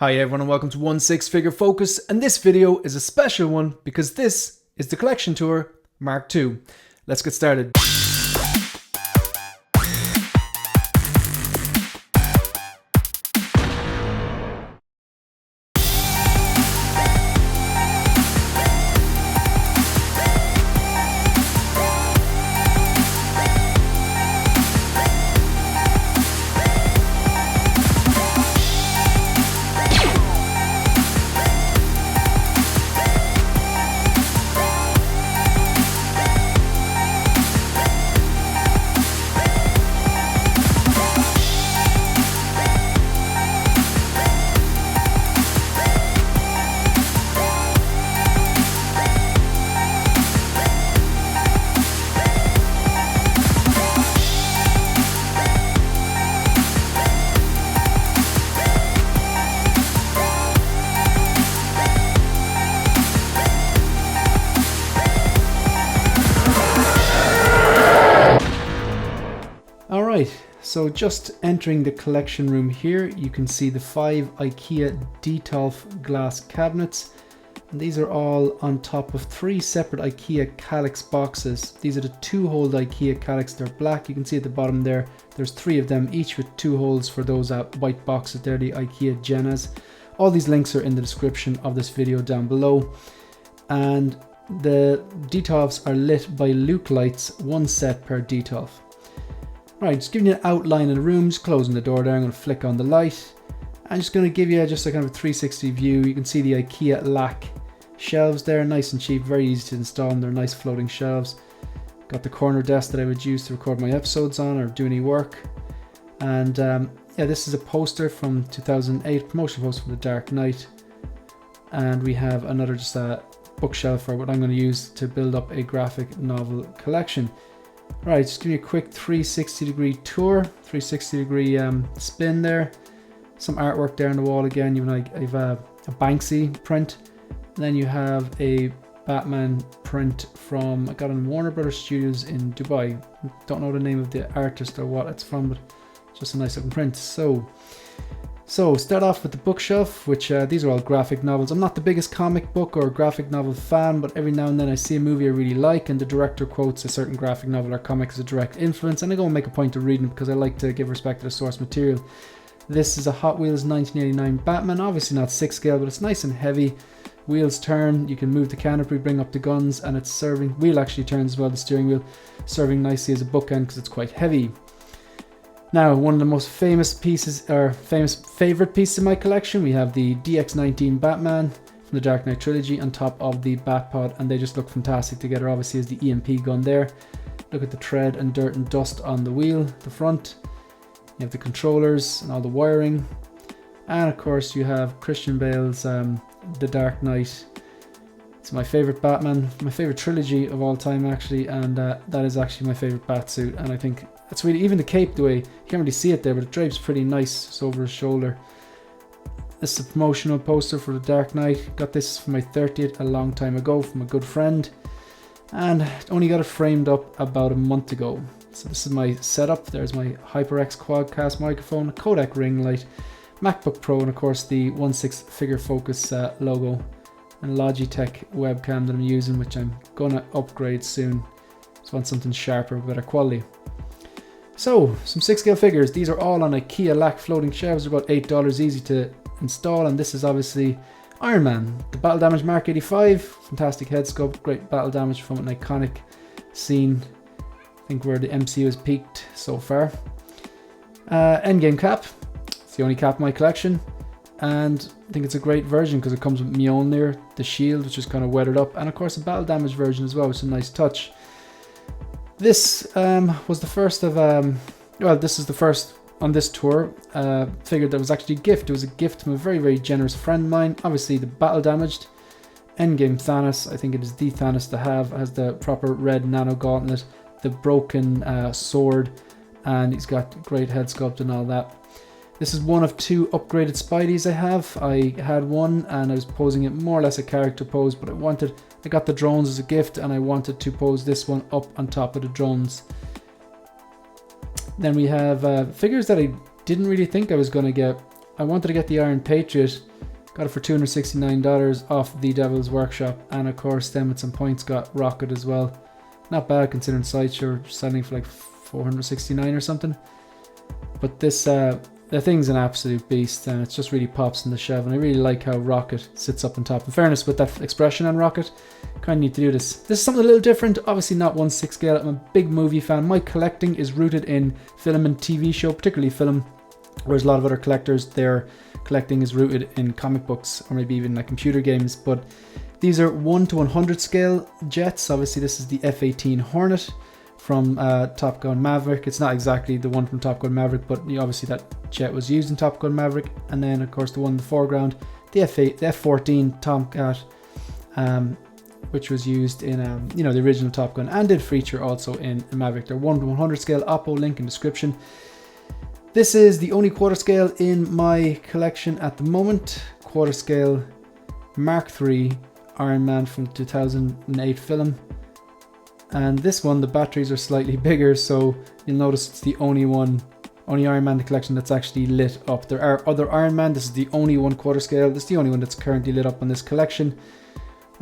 Hi everyone and welcome to One Six Figure Focus, and this video is a special one because this is the Collection Tour Mark II. Let's get started. Alright, so just entering the collection room here, you can see the 5 IKEA Detolf glass cabinets. And these are all on top of 3 separate IKEA Kallax boxes. These are the 2-hole IKEA Kallax, they're black. You can see at the bottom there, there's 3 of them, each with 2 holes for those white boxes. They're the IKEA Jennas. All these links are in the description of this video down below. And the Detolfs are lit by Luke lights, 1 set per Detolf. Right, just giving you an outline of the room, just closing the door there. I'm going to flick on the light. I'm just going to give you just a kind of 360 view. You can see the IKEA Lack shelves there, nice and cheap, very easy to install, and they're nice floating shelves. Got the corner desk that I would use to record my episodes on or do any work. And yeah, this is a poster from 2008, promotion poster for The Dark Knight. And we have another just a bookshelf for what I'm going to use to build up a graphic novel collection. Right, just give you a quick 360 degree tour, 360 degree spin there. Some artwork there on the wall again. You have a Banksy print. And then you have a Batman print from, I got in Warner Brothers Studios in Dubai. Don't know the name of the artist or what it's from, but just a nice looking print. So start off with the bookshelf, which these are all graphic novels. I'm not the biggest comic book or graphic novel fan, but every now and then I see a movie I really like and the director quotes a certain graphic novel or comic as a direct influence, and I go and make a point of reading it because I like to give respect to the source material. This is a Hot Wheels 1989 Batman, obviously not 6 scale, but it's nice and heavy. Wheels turn, you can move the canopy, bring up the guns, and it's serving, wheel actually turns as well, the steering wheel, serving nicely as a bookend because it's quite heavy. Now, one of the most famous pieces, or favorite pieces in my collection, we have the DX19 Batman from the Dark Knight trilogy on top of the Batpod, and they just look fantastic together. Obviously, is the EMP gun there. Look at the tread and dirt and dust on the wheel, the front. You have the controllers and all the wiring, and of course, you have Christian Bale's The Dark Knight. It's my favorite Batman, my favorite trilogy of all time, actually, and that is actually my favorite Batsuit, and I think. It's really, even the cape, the way, you can't really see it there, but it drapes pretty nice. It's over his shoulder. This is a promotional poster for The Dark Knight. Got this for my 30th a long time ago from a good friend. And only got it framed up about a month ago. So this is my setup. There's my HyperX Quadcast microphone, a Kodak ring light, MacBook Pro, and of course the 1/6 Figure Focus logo. And Logitech webcam that I'm using, which I'm gonna upgrade soon. Just want something sharper, better quality. So, some 6 scale figures. These are all on IKEA Lack floating shelves. They're about $8, easy to install. And this is obviously Iron Man, the Battle Damage Mark 85. Fantastic head sculpt, great battle damage from an iconic scene. I think where the MCU has peaked so far. Endgame cap. It's the only cap in my collection. And I think it's a great version because it comes with Mjolnir, the shield, which is kind of weathered up. And of course, a battle damage version as well, which is a nice touch. This was the first of, well, this is the first on this tour figure that was actually a gift. It was a gift from a very, very generous friend of mine. Obviously, the battle damaged Endgame Thanos. I think it is the Thanos to have. It has the proper red nano gauntlet, the broken sword, and he's got great head sculpt and all that. This is one of 2 upgraded Spideys I have. I had one and I was posing it more or less a character pose, but I got the drones as a gift and I wanted to pose this one up on top of the drones. Then we have figures that I didn't really think I was going to get. I wanted to get the Iron Patriot Got it for $269 off The Devil's Workshop, and of course them at some points got Rocket as well. Not bad considering Sideshow selling for like $469 or something. But this the thing's an absolute beast, and it just really pops in the shelf, and I really like how Rocket sits up on top. In fairness, with that expression on Rocket, kind of need to do this. This is something a little different, obviously not 1/6 scale. I'm a big movie fan. My collecting is rooted in film and TV show, particularly film, whereas a lot of other collectors, their collecting is rooted in comic books or maybe even like computer games. But these are 1/100 scale jets. Obviously this is the F-18 Hornet from Top Gun Maverick. It's not exactly the one from Top Gun Maverick, but obviously that jet was used in Top Gun Maverick. And then of course the one in the foreground, the F-14 Tomcat, which was used in the original Top Gun, and did feature also in Maverick. They're 1/100 scale. Oppo, link in description. This is the only quarter scale in my collection at the moment. Quarter scale Mark III Iron Man from 2008 film. And this one, the batteries are slightly bigger, so you'll notice it's the only Iron Man in the collection that's actually lit up. There are other Iron Man. This is the only 1/4 scale. This is the only one that's currently lit up on this collection.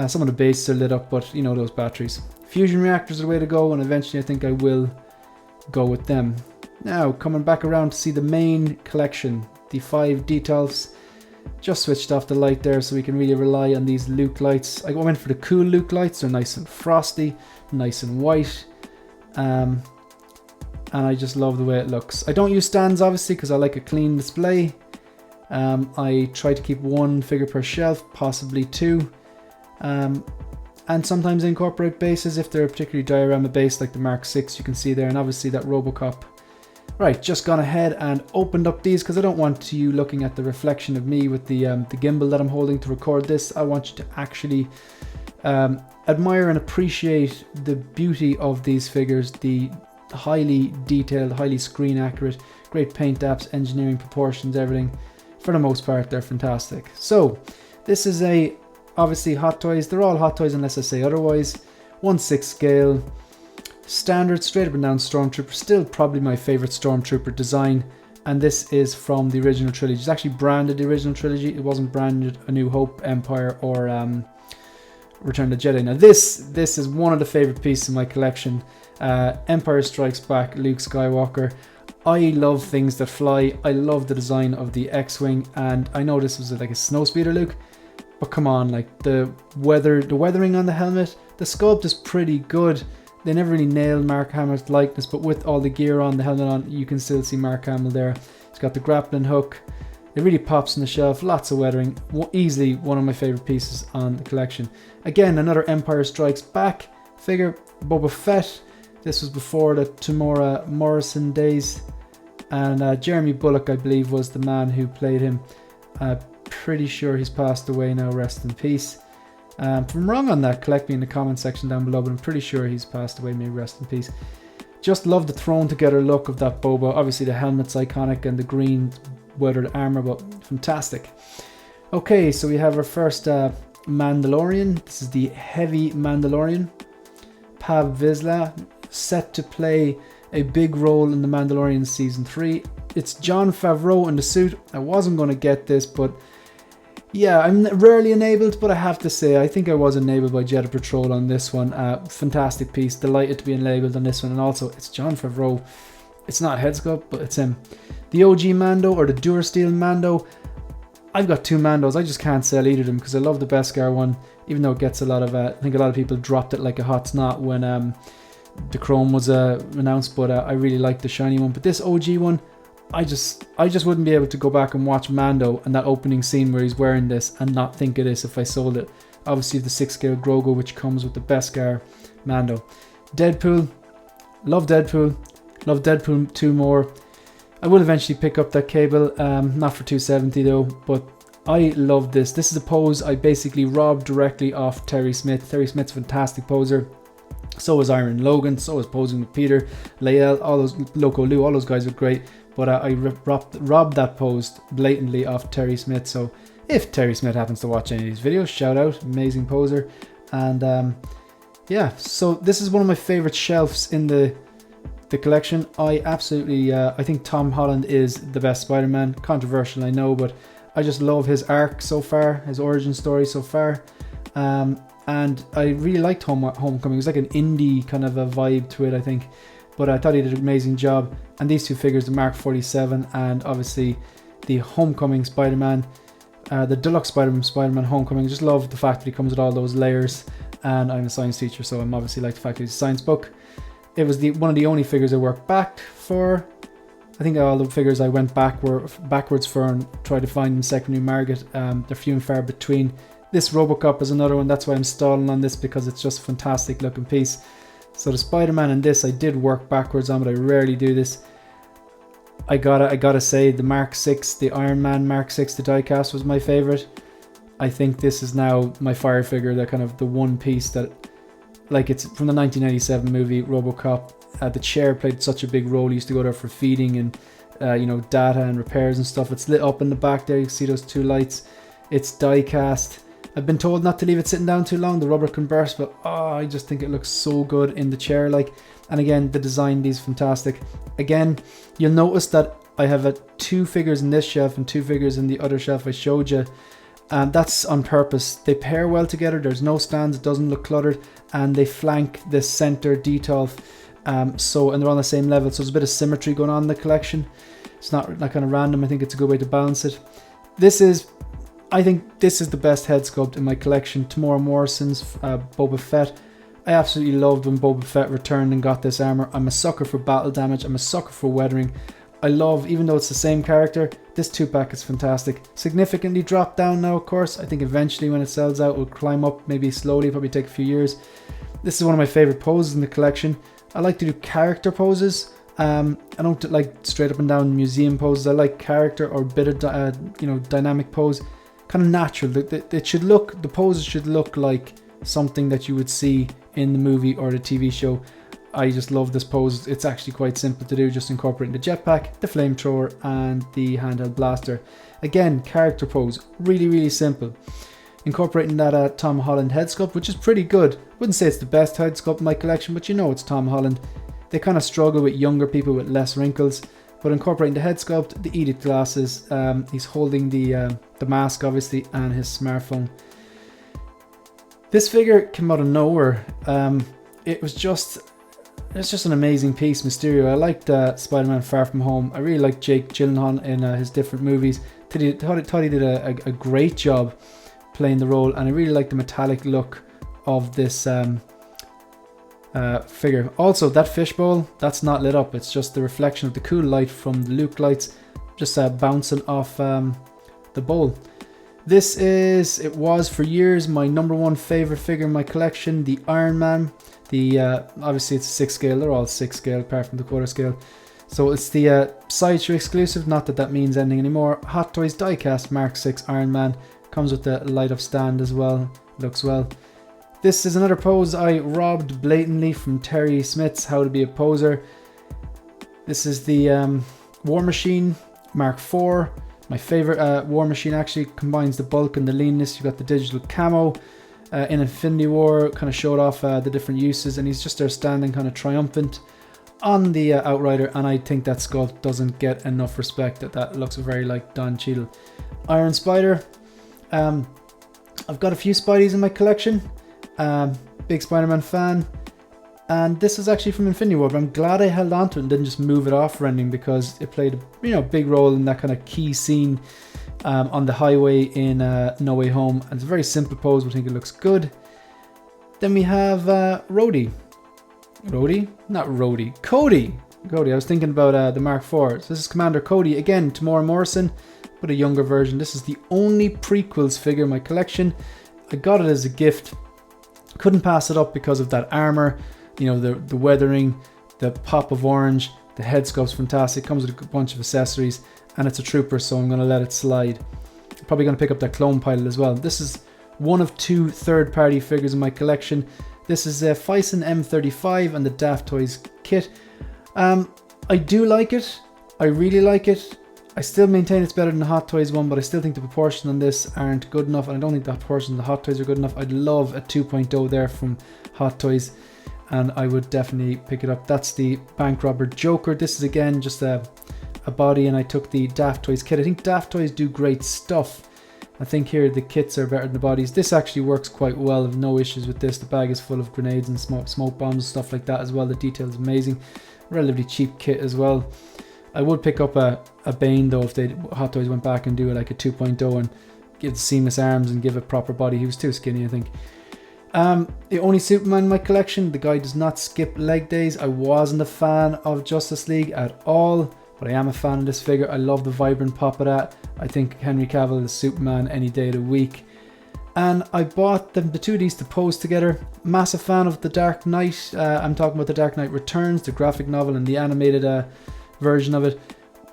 Some of the bases are lit up, but you know those batteries. Fusion reactors are the way to go, and eventually I think I will go with them. Now, coming back around to see the main collection, the 5 Detolfs. Just switched off the light there so we can really rely on these Luke lights. I went for the cool Luke lights. They're nice and frosty, nice and white. And I just love the way it looks. I don't use stands obviously because I like a clean display. I try to keep 1 figure per shelf, possibly 2. And sometimes I incorporate bases if they're particularly diorama based, like the Mark VI you can see there, and obviously that Robocop. Right, just gone ahead and opened up these because I don't want you looking at the reflection of me with the gimbal that I'm holding to record this. I want you to actually admire and appreciate the beauty of these figures, the highly detailed, highly screen accurate, great paint apps, engineering, proportions, everything. For the most part, they're fantastic. So this is obviously Hot Toys. They're all Hot Toys unless I say otherwise. 1/6 scale. Standard straight up and down Stormtrooper, still probably my favorite Stormtrooper design, and this is from the original trilogy. It's actually branded the original trilogy. It wasn't branded A New Hope, Empire, or Return of the Jedi. Now this is one of the favorite pieces in my collection. Empire Strikes Back, Luke Skywalker. I love things that fly. I love the design of the X-Wing, and I know this was like a snowspeeder Luke, but come on, like the weathering on the helmet, the sculpt is pretty good. They never really nailed Mark Hamill's likeness, but with all the gear on, the helmet on, you can still see Mark Hamill there. He's got the grappling hook. It really pops on the shelf. Lots of weathering. Easily one of my favorite pieces on the collection. Again, another Empire Strikes Back figure. Boba Fett. This was before the Tamora Morrison days. And Jeremy Bulloch, I believe, was the man who played him. Pretty sure he's passed away now. Rest in peace. If I'm wrong on that, collect me in the comment section down below, but I'm pretty sure he's passed away. May rest in peace. Just love the thrown together look of that Boba. Obviously the helmet's iconic and the green weathered armor, but fantastic. Okay, so we have our first Mandalorian. This is the Heavy Mandalorian. Pav Vizsla, set to play a big role in The Mandalorian Season 3. It's Jon Favreau in the suit. I wasn't going to get this, but yeah, I'm rarely enabled, but I have to say, I think I was enabled by Jedi Patrol on this one. Fantastic piece. Delighted to be enabled on this one. And also, it's Jon Favreau. It's not head sculpt, but it's him. The OG Mando, or the Durasteel Mando. I've got 2 Mandos. I just can't sell either of them because I love the Beskar one, even though it gets a lot of, I think a lot of people dropped it like a hot snot when the Chrome was announced, but I really like the shiny one. But this OG one, I just wouldn't be able to go back and watch Mando and that opening scene where he's wearing this and not think of this if I sold it. Obviously the 6 scale Grogu, which comes with the Beskar Mando. Deadpool, love Deadpool 2 more. I will eventually pick up that cable, not for $270 though, but I love this. This is a pose I basically robbed directly off Terry Smith. Terry Smith's a fantastic poser. So is Iron Logan, so is posing with Peter, Lael, all those, Loco Lou, all those guys are great. But I robbed that pose blatantly off Terry Smith. So if Terry Smith happens to watch any of these videos, shout out, amazing poser. And yeah, so this is one of my favorite shelves in the collection. I absolutely, I think Tom Holland is the best Spider-Man. Controversial, I know, but I just love his arc so far, his origin story so far. And I really liked Homecoming. It was like an indie kind of a vibe to it, I think. But I thought he did an amazing job. And these two figures, the Mark 47 and obviously the Homecoming Spider-Man, the Deluxe Spider-Man Homecoming. I just love the fact that he comes with all those layers. And I'm a science teacher, so I'm obviously like the fact that he's a science book. It was one of the only figures I worked back for. I think all the figures I went backwards for and tried to find in secondary market. They're few and far between. This Robocop is another one. That's why I'm stalling on this, because it's just a fantastic looking piece. So the Spider-Man in this I did work backwards on, but I rarely do this. I gotta say the Mark 6, the Iron Man Mark 6, the diecast was my favorite. I think this is now my fire figure, that kind of the one piece that, like, it's from the 1997 movie Robocop. The chair played such a big role. He used to go there for feeding and data and repairs and stuff. It's lit up in the back there. You can see those two lights. It's die-cast. I've been told not to leave it sitting down too long. The rubber can burst, but I just think it looks so good in the chair. And again, the design, these fantastic. Again, you'll notice that I have 2 figures in this shelf and 2 figures in the other shelf I showed you. And that's on purpose. They pair well together. There's no stands. It doesn't look cluttered, and they flank the center detail. And they're on the same level, so there's a bit of symmetry going on in the collection. It's not kind of random. I think it's a good way to balance it. I think this is the best head sculpt in my collection. Temuera Morrison's Boba Fett. I absolutely loved when Boba Fett returned and got this armor. I'm a sucker for battle damage. I'm a sucker for weathering. I love, even though it's the same character, this 2-pack is fantastic. Significantly dropped down now, of course. I think eventually when it sells out, it will climb up, maybe slowly, probably take a few years. This is one of my favorite poses in the collection. I like to do character poses. I don't like straight up and down museum poses. I like character or a bit of dynamic pose, kind of natural. The poses should look like something that you would see in the movie or the TV show. I just love this pose. It's actually quite simple to do, just incorporating the jetpack, the flamethrower, and the handheld blaster. Again, character pose, really, really simple. Incorporating that Tom Holland head sculpt, which is pretty good. Wouldn't say it's the best head sculpt in my collection, but it's Tom Holland. They kind of struggle with younger people with less wrinkles, but incorporating the head sculpt, the Edict glasses, he's holding the mask obviously, and his smartphone. This figure came out of nowhere. It's just an amazing piece, Mysterio. I liked Spider-Man Far From Home. I really liked Jake Gyllenhaal in his different movies. Thought he did a great job playing the role, and I really like the metallic look of this figure. Also, that fishbowl, that's not lit up. It's just the reflection of the cool light from the Luke lights just bouncing off the bowl. It was for years my #1 favorite figure in my collection, the Iron Man. Obviously it's 6 scale. They're all 6 scale apart from the quarter scale. So it's the Sideshow exclusive, not that that means anything anymore. Hot Toys diecast Mark 6 Iron Man. Comes with the light up stand as well. Looks well. This is another pose I robbed blatantly from Terry Smith's How to Be a Poser. This is the War Machine Mark IV. My favorite War Machine, actually combines the bulk and the leanness. You've got the digital camo. In Infinity War, kind of showed off the different uses, and he's just there standing kind of triumphant on the Outrider, and I think that sculpt doesn't get enough respect. That looks very like Don Cheadle. Iron Spider. I've got a few Spideys in my collection. Big Spider-Man fan, and this is actually from Infinity War, but I'm glad I held on to it and didn't just move it off rendering, because it played a big role in that kind of key scene on the highway in No Way Home. And it's a very simple pose, but I think it looks good. Then we have Cody. I was thinking about the Mark IV. So this is Commander Cody, again, Temuera Morrison, but a younger version. This is the only prequels figure in my collection. I got it as a gift. Couldn't pass it up because of that armor, the weathering, the pop of orange, the head sculpt's fantastic, comes with a bunch of accessories, and it's a trooper, so I'm going to let it slide. Probably going to pick up that clone pilot as well. This is one of 2 third-party figures in my collection. This is a Fison M35 and the Daft Toys kit. I do like it. I really like it. I still maintain it's better than the Hot Toys one, but I still think the proportions on this aren't good enough, and I don't think the proportions on the Hot Toys are good enough. I'd love a 2.0 there from Hot Toys, and I would definitely pick it up. That's the Bank Robber Joker. This is again just a a body and I took the Daft Toys kit. I think Daft Toys do great stuff. I think here the kits are better than the bodies. This actually works quite well. I have no issues with this. The bag is full of grenades and smoke bombs and stuff like that as well. The detail is amazing. Relatively cheap kit as well. I would pick up a Bane though if Hot Toys went back and do like a 2.0 and give the seamless arms and give a proper body. He was too skinny, I think. The only Superman in my collection. The guy does not skip leg days. I wasn't a fan of Justice League at all, but I am a fan of this figure. I love the vibrant pop of that. I think Henry Cavill is Superman any day of the week. And I bought the two of these to pose together. Massive fan of The Dark Knight. I'm talking about The Dark Knight Returns, the graphic novel and the animated version of it.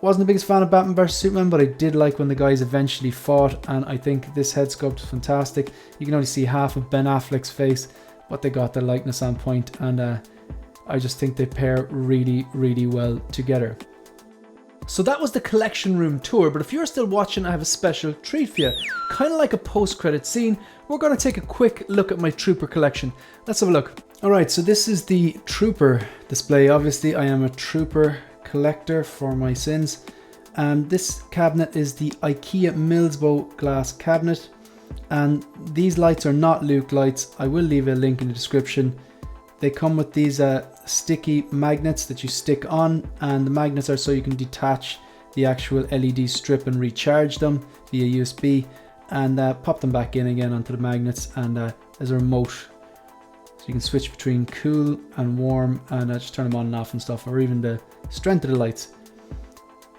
Wasn't the biggest fan of Batman vs Superman, but I did like when the guys eventually fought, and I think this head sculpt is fantastic. You can only see half of Ben Affleck's face, but they got their likeness on point, and I just think they pair really, really well together. So that was the collection room tour, but if you're still watching, I have a special treat for you. Kind of like a post-credit scene, we're going to take a quick look at my Trooper collection. Let's have a look. Alright, so this is the Trooper display. Obviously, I am a Trooper collector for my sins. And this cabinet is the IKEA Millsbo glass cabinet. And these lights are not Luke lights. I will leave a link in the description. They come with these sticky magnets that you stick on, and the magnets are so you can detach the actual LED strip and recharge them via USB, and pop them back in again onto the magnets, and there's a remote so you can switch between cool and warm, and just turn them on and off and stuff, or even the strength of the lights.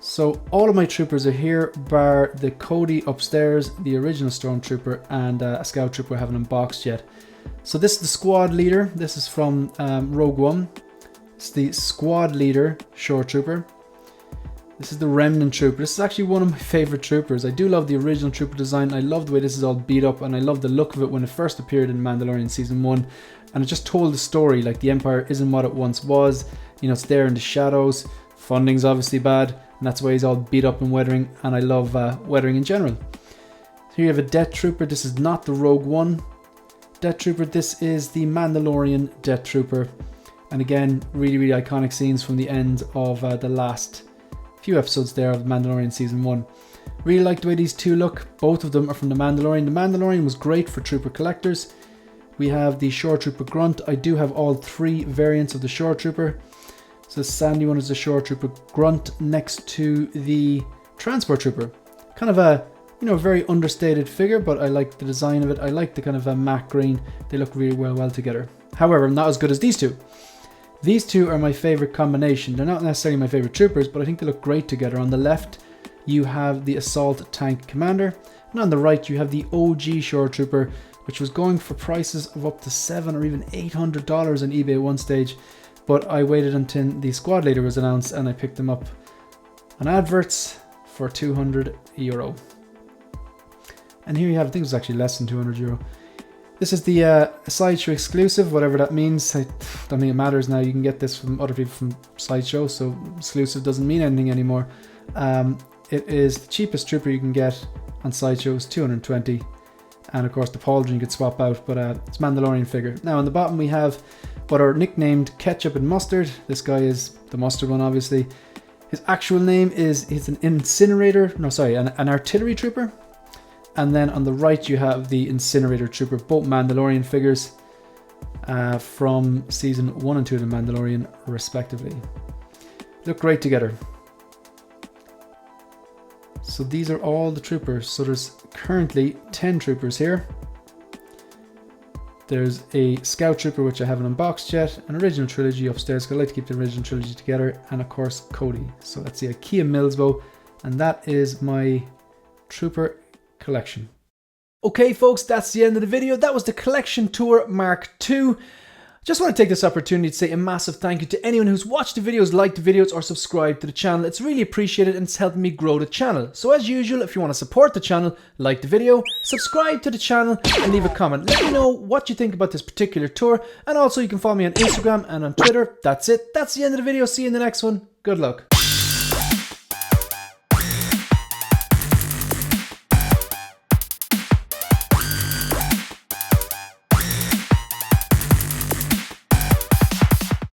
So all of my troopers are here, bar the Cody upstairs, the original Stormtrooper, and a Scout Trooper I haven't unboxed yet. So this is the squad leader. This is from Rogue One. It's the squad leader Shore Trooper. This is the Remnant Trooper. This is actually one of my favorite troopers. I do love the original Trooper design. I love the way this is all beat up, and I love the look of it when it first appeared in Mandalorian Season 1. And it just told the story, like the Empire isn't what it once was. You know, it's there in the shadows. Funding's obviously bad, and that's why he's all beat up and weathering, and I love weathering in general. Here you have a Death Trooper. This is not the Rogue One Death Trooper. This is the Mandalorian Death Trooper. And again, really, really iconic scenes from the end of the last few episodes there of Mandalorian Season 1. Really like the way these two look. Both of them are from The Mandalorian. The Mandalorian was great for Trooper collectors. We have the Shore Trooper Grunt. I do have all three variants of the Shore Trooper. So the Sandy one is the Shore Trooper Grunt next to the Transport Trooper. Kind of a, you know, very understated figure, but I like the design of it. I like the kind of a matte green. They look really well together. However, not as good as these two. These two are my favorite combination. They're not necessarily my favorite troopers, but I think they look great together. On the left, you have the Assault Tank Commander, and on the right, you have the OG Shore Trooper, which was going for prices of up to $700 or even $800 on eBay at one stage. But I waited until the squad leader was announced, and I picked them up on adverts for €200. And here you have, I think it was actually less than €200. This is the Sideshow exclusive, whatever that means. I don't think it matters now. You can get this from other people from Sideshow, so exclusive doesn't mean anything anymore. It is the cheapest trooper you can get on Sideshow, is $220. And of course the pauldron you could swap out, but it's Mandalorian figure. Now on the bottom we have what are nicknamed Ketchup and Mustard. This guy is the mustard one, obviously. His actual name is, he's an an artillery trooper. And then on the right you have the Incinerator Trooper, both Mandalorian figures from Season 1 and 2 of The Mandalorian, respectively. Look great together. So these are all the troopers. So there's currently 10 troopers here. There's a Scout Trooper, which I haven't unboxed yet, an original trilogy upstairs, because I like to keep the original trilogy together, and of course Cody. So that's the IKEA Millsbo, and that is my Trooper collection. Okay folks, that's the end of the video. That was the Collection Tour Mark II. Just want to take this opportunity to say a massive thank you to anyone who's watched the videos, liked the videos, or subscribed to the channel. It's really appreciated and it's helping me grow the channel. So as usual, if you want to support the channel, like the video, subscribe to the channel, and leave a comment. Let me know what you think about this particular tour, and also you can follow me on Instagram and on Twitter. That's it. That's the end of the video. See you in the next one. Good luck.